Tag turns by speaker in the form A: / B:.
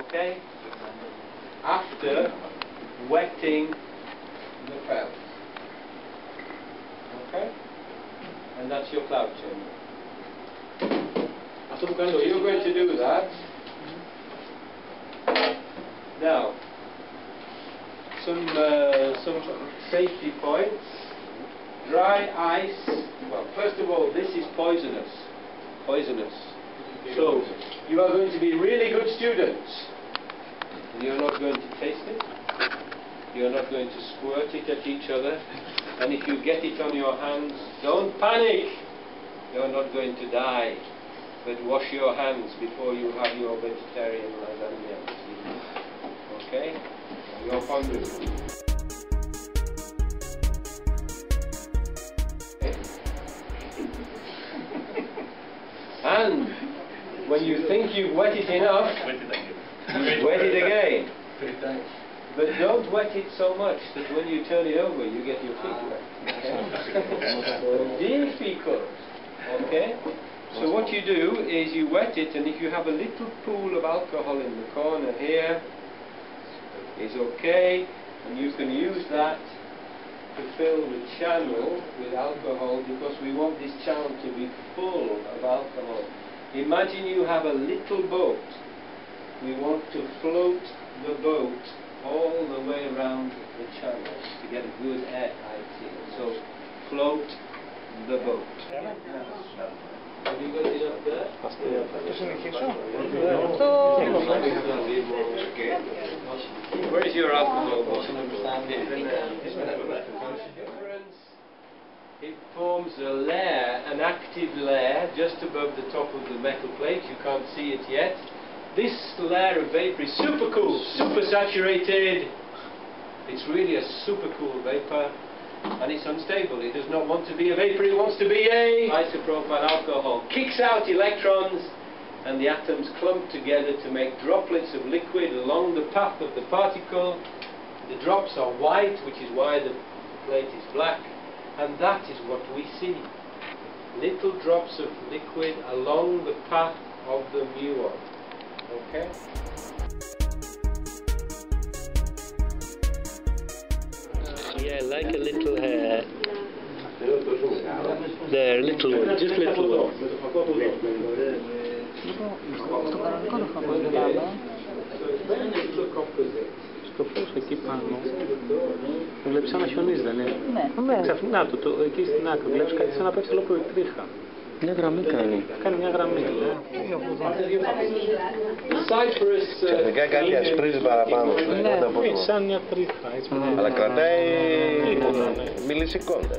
A: Okay? After wetting the felt. Okay? And that's your cloud chamber. So you're going to do that. Now, some safety points. Dry ice. Well, first of all, this is poisonous. Poisonous. So, you are going to be really good students. You're not going to taste it. You're not going to squirt it at each other. And if you get it on your hands, don't panic. You're not going to die. But wash your hands before you have your vegetarian lasagna. Okay? You're hungry. And when you think you've wet it enough, wet it again. But don't wet it so much that when you turn it over, you get your feet wet. Okay? Difficult. Okay? So what you do is you wet it, and if you have a little pool of alcohol in the corner here, is okay, and you can use that to fill the channel with alcohol, because we want this channel to be full of alcohol. Imagine you have a little boat. We want to float the boat all the way around the channel to get a good airtight seal. So float the boat. Have you got it up there? Where is your alcohol bottle? It forms a layer, an active layer, just above the top of the metal plate. You can't see it yet. This layer of vapor is super cool, super saturated. It's really a super cool vapor. And it's unstable. It does not want to be a vapor, it wants to be a isopropyl alcohol. Kicks out electrons, and the atoms clump together to make droplets of liquid along the path of the particle. The drops are white, which is why the plate is black, and that is what we see. Little drops of liquid along the path of the muon. Okay? Yeah, like a little hair. There, little one, just little one. Στο φως εκεί πάνω βλέπεις σαν να χιονίζει, δεν είναι? Ναι. Ξαφνικά εκεί στην άκρη βλέπεις κάτι σαν να πέφτει ολόκληρη τρίχα. Μια γραμμή κάνει. Κάνει μια γραμμή.
B: Ξαφνικά κάτι ασπρίζει παραπάνω.
A: Ναι, σαν μια τρίχα.
B: Αλλά κρατάει μιλισεκόντα.